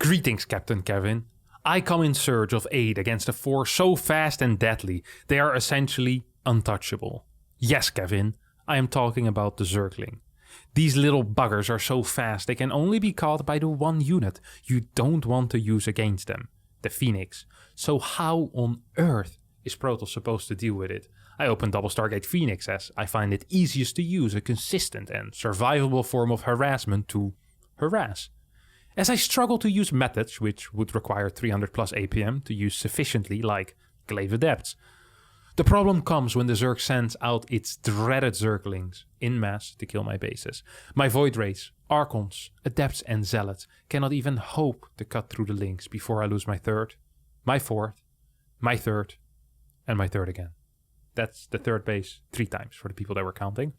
Greetings, Captain Kevin. I come in search of aid against a force so fast and deadly, they are essentially untouchable. Yes, Kevin, I am talking about the Zergling. These little buggers are so fast they can only be caught by the one unit you don't want to use against them, the Phoenix. So how on earth is Protoss supposed to deal with it? I open Double Stargate Phoenix as I find it easiest to use a consistent and survivable form of harassment to harass. As I struggle to use methods which would require 300 plus APM to use sufficiently, like Glaive Adepts. The problem comes when the Zerg sends out its dreaded Zerglings in mass to kill my bases. My Void Rays, Archons, Adepts and Zealots cannot even hope to cut through the links before I lose my third, my fourth, my third, and my third again. That's the third base 3 times for the people that were counting.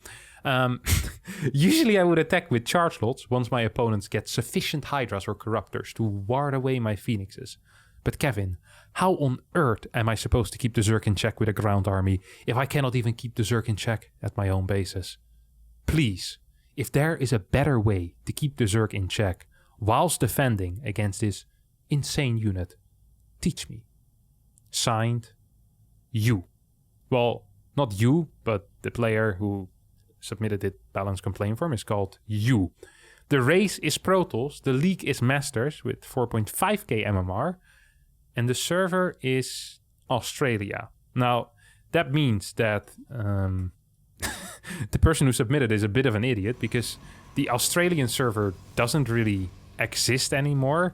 Usually I would attack with charge lots once my opponents get sufficient Hydras or Corruptors to ward away my Phoenixes. But Kevin, how on earth am I supposed to keep the Zerg in check with a ground army if I cannot even keep the Zerg in check at my own bases? Please, if there is a better way to keep the Zerg in check whilst defending against this insane unit, teach me. Signed, you. Well, not you, but the player who submitted the balanced complaint form is called you. The race is Protoss, the league is Masters with 4.5k MMR, and the server is Australia. Now, that means that the person who submitted is a bit of an idiot because the Australian server doesn't really exist anymore.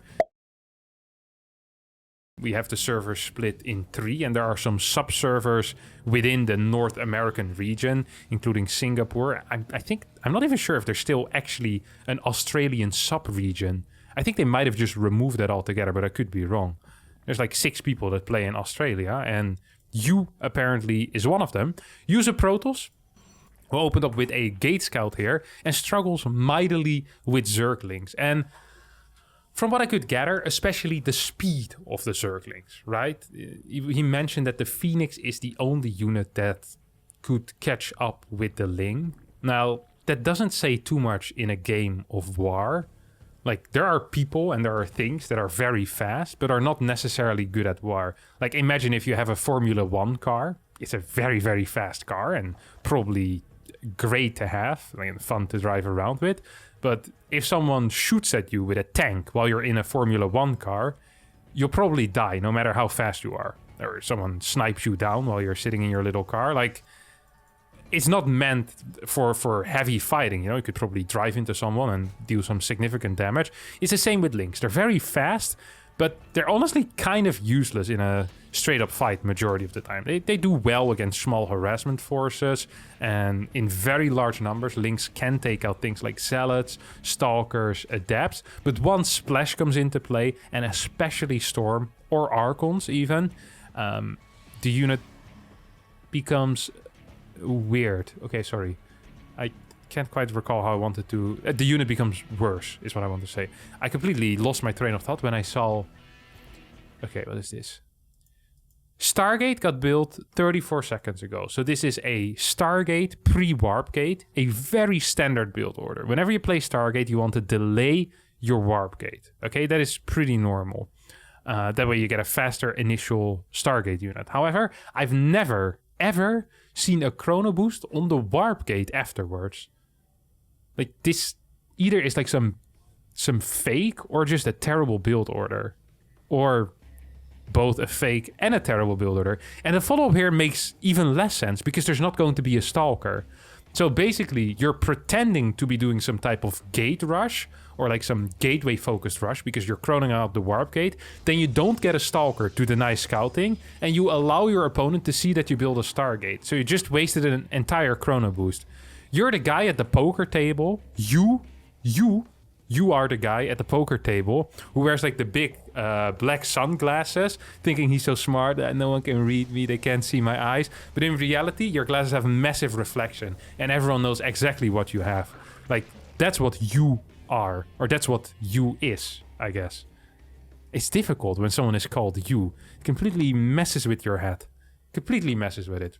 We have the server split in 3, and there are some sub-servers within the North American region, including Singapore. I'm not even sure if there's still actually an Australian sub-region. I think they might have just removed that altogether, but I could be wrong. There's like 6 people that play in Australia, and you apparently is one of them. User Protoss, who opened up with a Gate Scout here, and struggles mightily with Zerglings. And from what I could gather, especially the speed of the Zerglings, right? He mentioned that the Phoenix is the only unit that could catch up with the Ling. Now, that doesn't say too much in a game of war. Like, there are people and there are things that are very fast, but are not necessarily good at war. Like, imagine if you have a Formula 1 car. It's a very, very fast car and probably great to have, like, fun to drive around with. But if someone shoots at you with a tank while you're in a Formula 1 car, you'll probably die no matter how fast you are. Or someone snipes you down while you're sitting in your little car. Like, it's not meant for heavy fighting, you know? You could probably drive into someone and deal some significant damage. It's the same with Lynx. They're very fast, but they're honestly kind of useless in a straight-up fight majority of the time. They do well against small harassment forces, and in very large numbers, Lynx can take out things like Zealots, Stalkers, Adepts, but once Splash comes into play, and especially Storm, or Archons even, the unit becomes weird. Okay, sorry. I can't quite recall how I wanted to... the unit becomes worse, is what I want to say. I completely lost my train of thought when I saw... Okay, what is this? Stargate got built 34 seconds ago. So this is a Stargate pre-warp gate, a very standard build order. Whenever you play Stargate, you want to delay your warp gate. Okay, that is pretty normal. That way you get a faster initial Stargate unit. However, I've never, ever seen a chrono boost on the warp gate afterwards. Like, this either is like some fake or just a terrible build order. Or both a fake and a terrible build order. And the follow-up here makes even less sense because there's not going to be a Stalker. So basically, you're pretending to be doing some type of gate rush or like some gateway-focused rush because you're chroning out the warp gate. Then you don't get a Stalker to deny scouting, and you allow your opponent to see that you build a Stargate. So you just wasted an entire chrono boost. You're the guy at the poker table. You are the guy at the poker table who wears like the big black sunglasses, thinking he's so smart that no one can read me, they can't see my eyes. But in reality, your glasses have a massive reflection and everyone knows exactly what you have. Like, that's what you are, or that's what you is, I guess. It's difficult when someone is called you. It completely messes with your head. Completely messes with it.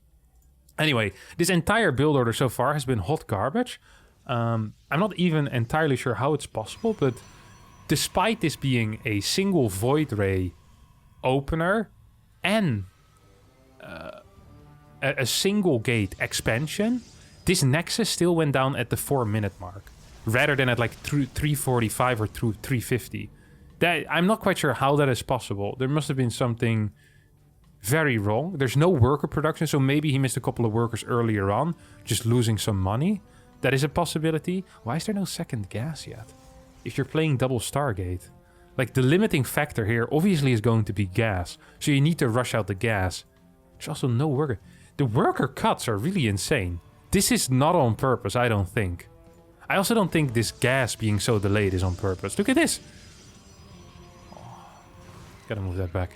Anyway, this entire build order so far has been hot garbage. I'm not even entirely sure how it's possible, but despite this being a single Void Ray opener and a single gate expansion, this Nexus still went down at the 4-minute mark rather than at like 345 or 350. I'm not quite sure how that is possible. There must have been something very wrong. There's no worker production, so maybe he missed a couple of workers earlier on, just losing some money. That is a possibility. Why is there no second gas yet? If you're playing double Stargate, like the limiting factor here obviously is going to be gas, so you need to rush out the gas. There's also no worker. The worker cuts are really insane. This is not on purpose, I don't think. I also don't think this gas being so delayed is on purpose. Look at this. Oh, gotta move that back.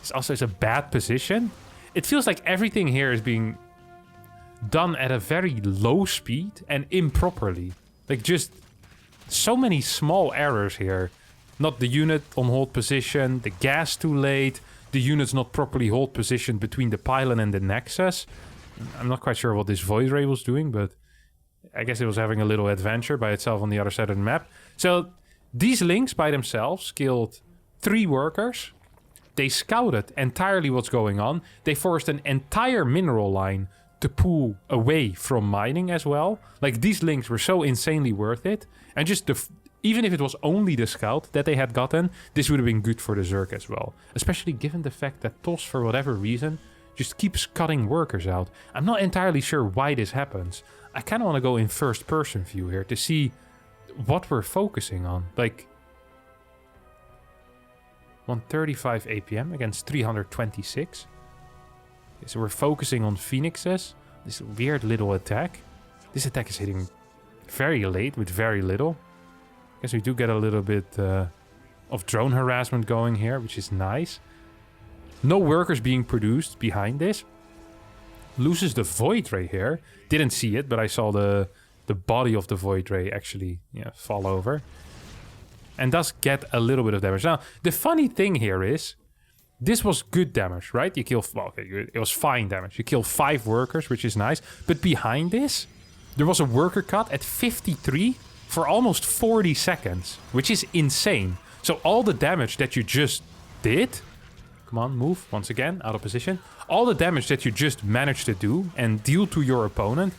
This also is a bad position. It feels like everything here is being done at a very low speed and improperly. Like just so many small errors here. Not the unit on hold position, the gas too late, the unit's not properly hold positioned between the pylon and the Nexus. I'm not quite sure what this Void Ray was doing, but I guess it was having a little adventure by itself on the other side of the map. So these links by themselves killed 3 workers. They scouted entirely what's going on. They forced an entire mineral line to pull away from mining as well. Like, these links were so insanely worth it. And just even if it was only the scout that they had gotten, this would have been good for the Zerg as well. Especially given the fact that TOS, for whatever reason, just keeps cutting workers out. I'm not entirely sure why this happens. I kind of want to go in first person view here to see what we're focusing on. Like, 135 APM against 326. Okay, so we're focusing on Phoenixes. This weird little attack. This attack is hitting very late with very little. Guess we do get a little bit of drone harassment going here, which is nice. No workers being produced behind this. Loses the Void Ray here. Didn't see it, but I saw the body of the Void Ray actually fall over. And does get a little bit of damage. Now, the funny thing here is, this was good damage, right? You kill, well, okay, it was fine damage. You kill 5 workers, which is nice. But behind this, there was a worker cut at 53 for almost 40 seconds, which is insane. So all the damage that you just did, come on, move once again, out of position. All the damage that you just managed to do and deal to your opponent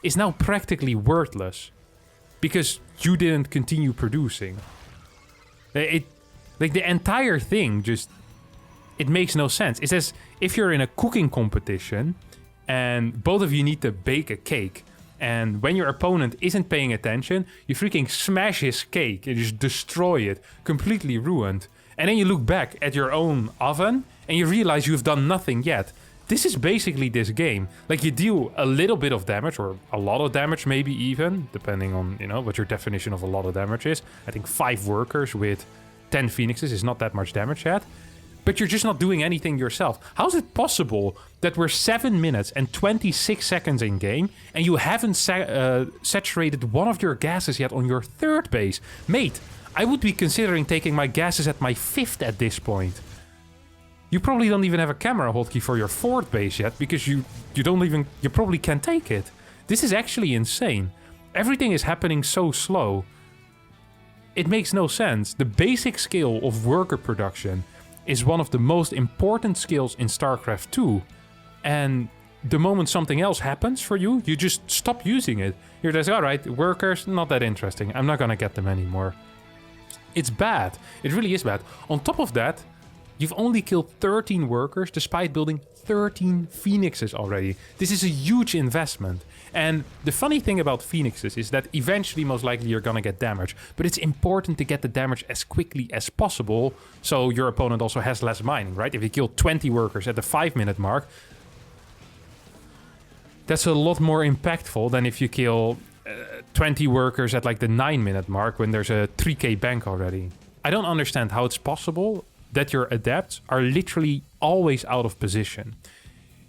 is now practically worthless because you didn't continue producing. Like the entire thing just, it makes no sense. It's as if you're in a cooking competition and both of you need to bake a cake. And when your opponent isn't paying attention, you freaking smash his cake and just destroy it, completely ruined. And then you look back at your own oven and you realize you've done nothing yet. This is basically this game. Like, you deal a little bit of damage, or a lot of damage maybe even, depending on, what your definition of a lot of damage is. I think 5 workers with 10 Phoenixes is not that much damage yet. But you're just not doing anything yourself. How is it possible that we're 7 minutes and 26 seconds in game and you haven't saturated one of your gases yet on your 3rd base? Mate, I would be considering taking my gases at my 5th at this point. You probably don't even have a camera hotkey for your 4th base yet because you probably can't take it. This is actually insane. Everything is happening so slow. It makes no sense. The basic skill of worker production is one of the most important skills in StarCraft 2. And the moment something else happens for you, you just stop using it. You're just, alright, workers, not that interesting. I'm not gonna get them anymore. It's bad. It really is bad. On top of that, you've only killed 13 workers despite building 13 Phoenixes already. This is a huge investment. And the funny thing about Phoenixes is that eventually, most likely, you're gonna get damage. But it's important to get the damage as quickly as possible, so your opponent also has less mining, right? If you kill 20 workers at the 5-minute mark, that's a lot more impactful than if you kill 20 workers at like the 9-minute mark when there's a 3k bank already. I don't understand how it's possible that your adepts are literally always out of position.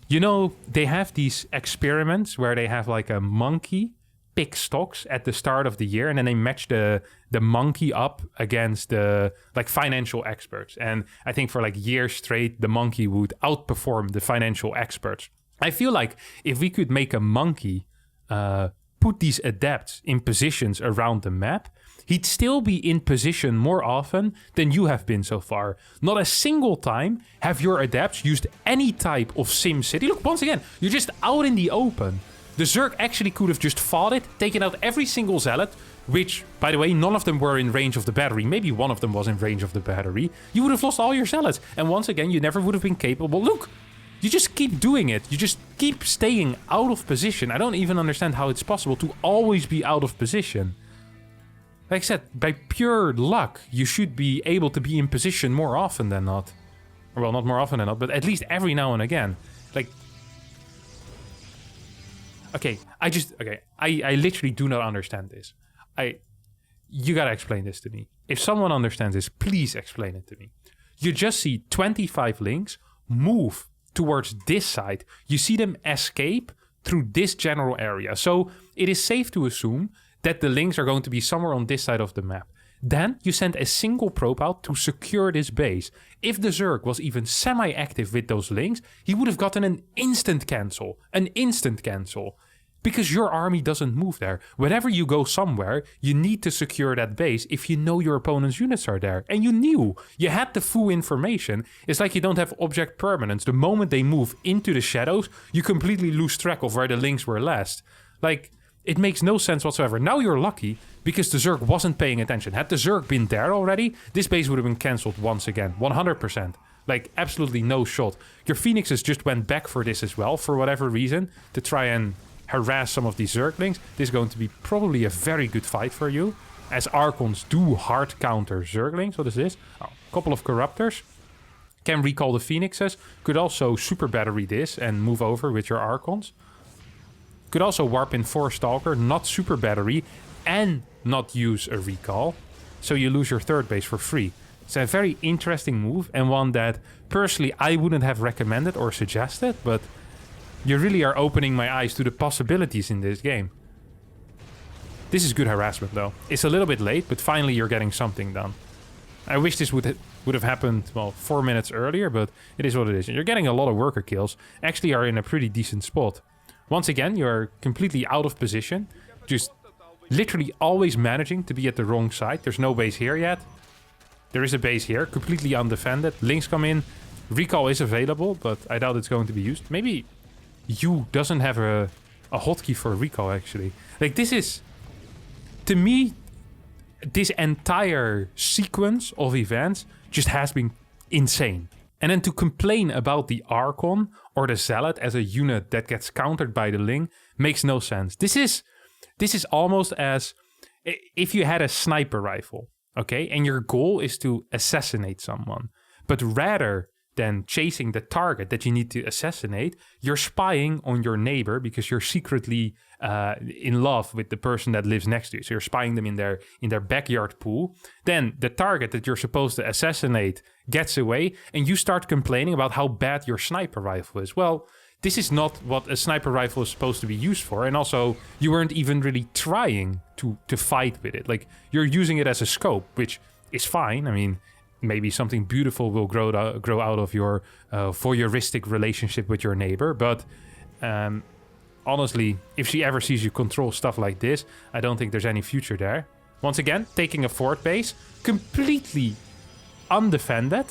They have these experiments where they have like a monkey pick stocks at the start of the year, and then they match the monkey up against the financial experts. And I think for years straight, the monkey would outperform the financial experts. I feel like if we could make a monkey put these adepts in positions around the map, he'd still be in position more often than you have been so far. Not a single time have your adepts used any type of Sim City. Look, once again, you're just out in the open. The Zerg actually could have just fought it, taken out every single Zealot, which, by the way, none of them were in range of the battery. Maybe one of them was in range of the battery. You would have lost all your Zealots. And once again, you never would have been capable. Look, you just keep doing it. You just keep staying out of position. I don't even understand how it's possible to always be out of position. Like I said, by pure luck, you should be able to be in position more often than not. Well, not more often than not, but at least every now and again. Like... Okay, I literally do not understand this. You gotta explain this to me. If someone understands this, please explain it to me. You just see 25 links move towards this side. You see them escape through this general area. So it is safe to assume that the links are going to be somewhere on this side of the map. Then you send a single probe out to secure this base. If the Zerg was even semi-active with those links, he would have gotten an instant cancel. An instant cancel. Because your army doesn't move there. Whenever you go somewhere, you need to secure that base if you know your opponent's units are there. And you knew. You had the full information. It's like you don't have object permanence. The moment they move into the shadows, you completely lose track of where the links were last. Like, it makes no sense whatsoever. Now you're lucky because the Zerg wasn't paying attention. Had the Zerg been there already, this base would have been cancelled once again. 100%. Like, absolutely no shot. Your Phoenixes just went back for this as well, for whatever reason, to try and harass some of these Zerglings. This is going to be probably a very good fight for you, as Archons do hard counter Zerglings. What is this? Oh, a couple of Corruptors. Can recall the Phoenixes. Could also super battery this and move over with your Archons. Could also warp in 4 Stalker, not super battery, and not use a recall. So you lose your third base for free. It's a very interesting move, and one that personally I wouldn't have recommended or suggested, but you really are opening my eyes to the possibilities in this game. This is good harassment though. It's a little bit late, but finally you're getting something done. I wish this would have happened, well, 4 minutes earlier, but it is what it is. You're getting a lot of worker kills. Actually are in a pretty decent spot. Once again, you're completely out of position. Just literally always managing to be at the wrong side. There's no base here yet. There is a base here, completely undefended. Links come in. Recall is available, but I doubt it's going to be used. Maybe you doesn't have a hotkey for recall, actually. Like, this is... To me, this entire sequence of events just has been insane. And then to complain about the Archon or the Zealot as a unit that gets countered by the Ling makes no sense. This is almost as if you had a sniper rifle, okay? And your goal is to assassinate someone. But rather than chasing the target that you need to assassinate, you're spying on your neighbor because you're secretly in love with the person that lives next to you. So you're spying them in their backyard pool. Then the target that you're supposed to assassinate gets away, and you start complaining about how bad your sniper rifle is. Well, this is not what a sniper rifle is supposed to be used for, and also you weren't even really trying to fight with it. Like, you're using it as a scope, which is fine. I mean, maybe something beautiful will grow out of your voyeuristic relationship with your neighbor. But honestly, if she ever sees you control stuff like this, I don't think there's any future there. Once again, taking a fort base, completely undefended,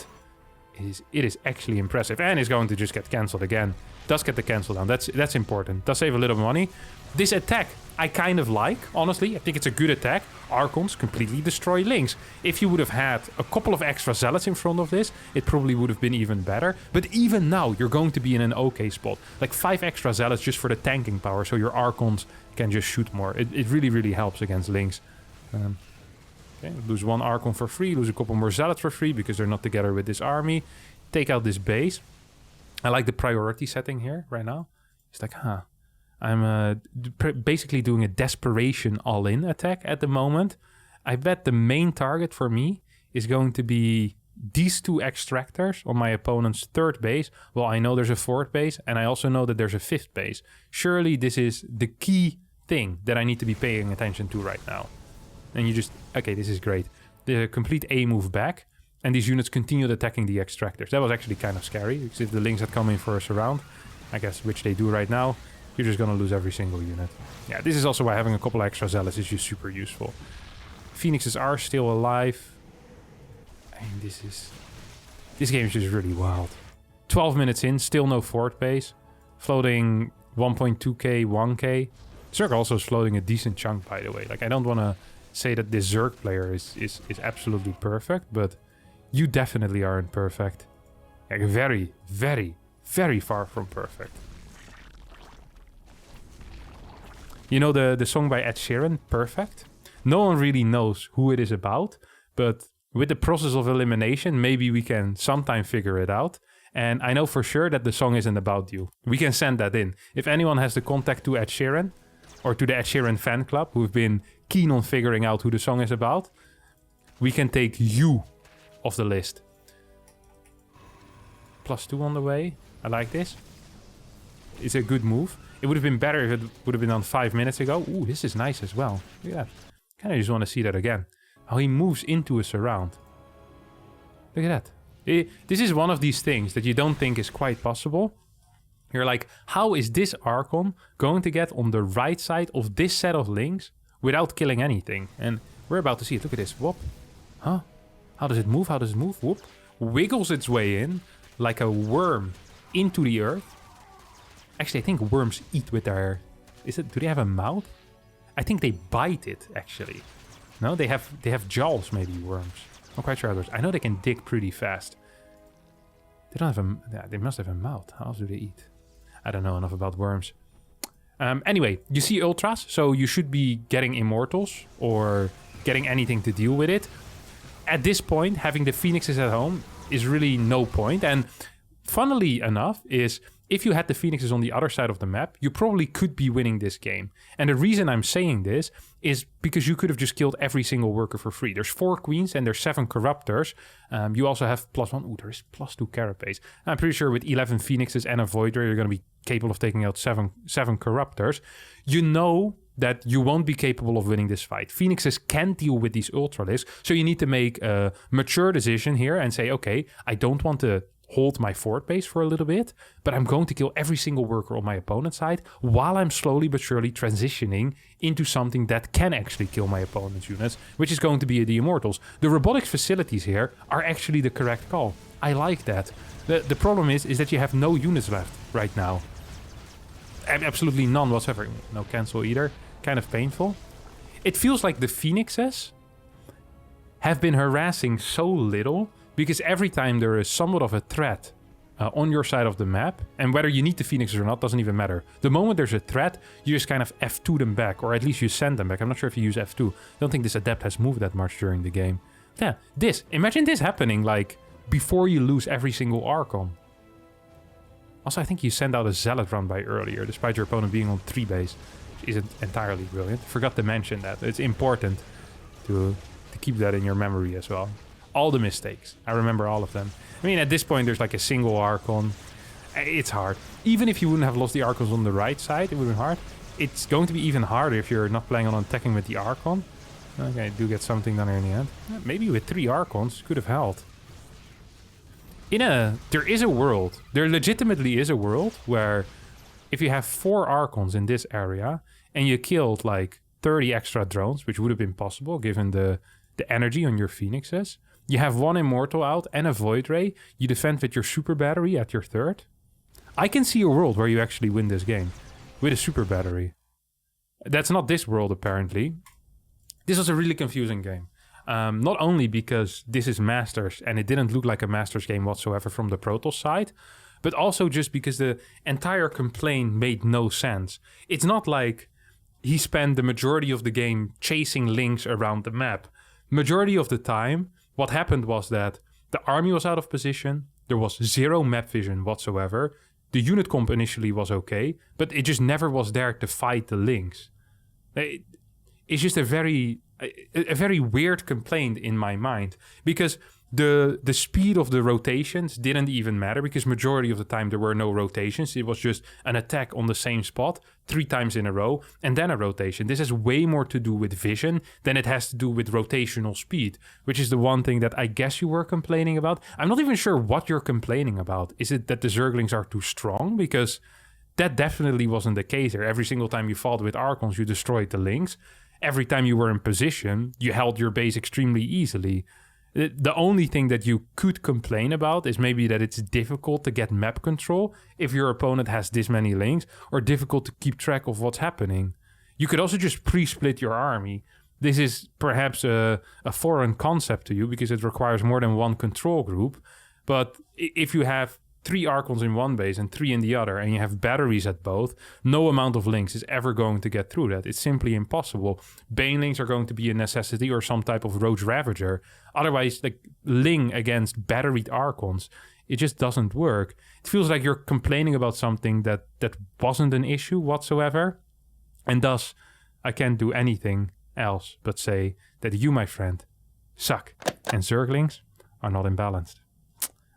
it is actually impressive. And is going to just get cancelled again. Does get the cancel down. That's important. Does save a little money. This attack I kind of like, honestly. I think it's a good attack. Archons completely destroy links. If you would have had a couple of extra zealots in front of this, it probably would have been even better. But even now, you're going to be in an okay spot. Like 5 extra zealots just for the tanking power, so your Archons can just shoot more. It really, really helps against links. Okay, lose 1 Archon for free, lose a couple more zealots for free because they're not together with this army. Take out this base. I like the priority setting here right now. It's like, I'm basically doing a desperation all-in attack at the moment. I bet the main target for me is going to be these 2 extractors on my opponent's 3rd base. Well, I know there's a 4th base, and I also know that there's a 5th base. Surely this is the key thing that I need to be paying attention to right now. And you just... Okay, this is great. The complete A move back, and these units continued attacking the extractors. That was actually kind of scary, because if the links had come in for a surround, I guess, which they do right now, you're just going to lose every single unit. Yeah, this is also why having a couple extra zealots is just super useful. Phoenixes are still alive. I mean, this game is just really wild. 12 minutes in, still no fort base. Floating 1.2k, 1k. Zerg also is floating a decent chunk, by the way. Like, I don't want to say that this Zerg player is absolutely perfect, but you definitely aren't perfect. Like, very, very, very far from perfect. You know the song by Ed Sheeran, Perfect? No one really knows who it is about, but with the process of elimination, maybe we can sometime figure it out. And I know for sure that the song isn't about you. We can send that in. If anyone has the contact to Ed Sheeran, or to the Ed Sheeran fan club, who've been keen on figuring out who the song is about, we can take you off the list. +2 on the way. I like this. It's a good move. It would have been better if it would have been done 5 minutes ago. Ooh, this is nice as well. Look at that. Kind of just want to see that again. How he moves into a surround. Look at that. This is one of these things that you don't think is quite possible. You're like, how is this Archon going to get on the right side of this set of links without killing anything? And we're about to see it. Look at this. Whoop. Huh? How does it move? How does it move? Whoop. Wiggles its way in like a worm into the earth. Actually, I think worms eat with their... Do they have a mouth? I think they bite it, actually. No, they have jaws, maybe, worms. I'm quite sure others. I know they can dig pretty fast. They don't have a... Yeah, they must have a mouth. How else do they eat? I don't know enough about worms. Anyway, you see ultras, so you should be getting immortals or getting anything to deal with it. At this point, having the Phoenixes at home is really no point. And funnily enough is... If you had the Phoenixes on the other side of the map, you probably could be winning this game. And the reason I'm saying this is because you could have just killed every single worker for free. There's 4 queens and there's 7 corruptors. You also have +1. Ooh, there is +2 carapace. I'm pretty sure with 11 Phoenixes and a Void Ray, you're going to be capable of taking out 7 corruptors. You know that you won't be capable of winning this fight. Phoenixes can deal with these ultralisks, so you need to make a mature decision here and say, okay, I don't want to hold my fort base for a little bit, but I'm going to kill every single worker on my opponent's side while I'm slowly but surely transitioning into something that can actually kill my opponent's units, which is going to be the Immortals. The robotics facilities here are actually the correct call. I like that. The problem is that you have no units left right now. Absolutely none whatsoever. No cancel either. Kind of painful. It feels like the Phoenixes have been harassing so little because every time there is somewhat of a threat on your side of the map, and whether you need the Phoenixes or not doesn't even matter. The moment there's a threat, you just kind of F2 them back, or at least you send them back. I'm not sure if you use F2. I don't think this Adept has moved that much during the game. Yeah, imagine this happening, like, before you lose every single Archon. Also, I think you send out a Zealot run by earlier, despite your opponent being on 3 base, which isn't entirely brilliant. Forgot to mention that. It's important to keep that in your memory as well. All the mistakes. I remember all of them. I mean, at this point, there's like a single Archon. It's hard. Even if you wouldn't have lost the Archons on the right side, it would have been hard. It's going to be even harder if you're not planning on attacking with the Archon. Okay, I do get something done here in the end. Maybe with 3 Archons, could have held. There is a world. There legitimately is a world where if you have 4 Archons in this area and you killed like 30 extra drones, which would have been possible given the energy on your Phoenixes, you have 1 Immortal out and a Void Ray. You defend with your Super Battery at your 3rd. I can see a world where you actually win this game with a Super Battery. That's not this world, apparently. This was a really confusing game. Not only because this is Masters and it didn't look like a Masters game whatsoever from the Protoss side, but also just because the entire complaint made no sense. It's not like he spent the majority of the game chasing links around the map. Majority of the time, what happened was that the army was out of position, there was 0 map vision whatsoever, the unit comp initially was okay, but it just never was there to fight the links. It's just a very weird complaint in my mind, because the speed of the rotations didn't even matter, because majority of the time there were no rotations. It was just an attack on the same spot 3 times in a row and then a rotation. This has way more to do with vision than it has to do with rotational speed, which is the one thing that I guess you were complaining about. I'm not even sure what you're complaining about. Is it that the Zerglings are too strong? Because that definitely wasn't the case here. Every single time you fought with Archons, you destroyed the links. every time you were in position, you held your base extremely easily. The only thing that you could complain about is maybe that it's difficult to get map control if your opponent has this many links, or difficult to keep track of what's happening. You could also just pre-split your army. This is perhaps a foreign concept to you because it requires more than one control group. But if you have 3 Archons in one base and 3 in the other, and you have batteries at both, no amount of links is ever going to get through that. It's simply impossible. Banelings are going to be a necessity, or some type of Roach Ravager. Otherwise, like Ling against batteried Archons, it just doesn't work. It feels like you're complaining about something that wasn't an issue whatsoever. And thus, I can't do anything else but say that you, my friend, suck. And Zerglings are not imbalanced.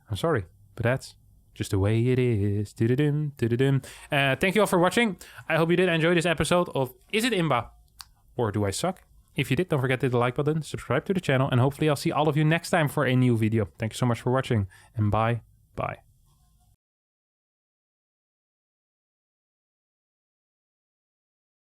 I'm sorry, but that's just the way it is. Thank you all for watching. I hope you did enjoy this episode of Is It Imba or Do I Suck? If you did, don't forget to hit the like button, subscribe to the channel, and hopefully I'll see all of you next time for a new video. Thank you so much for watching, and bye.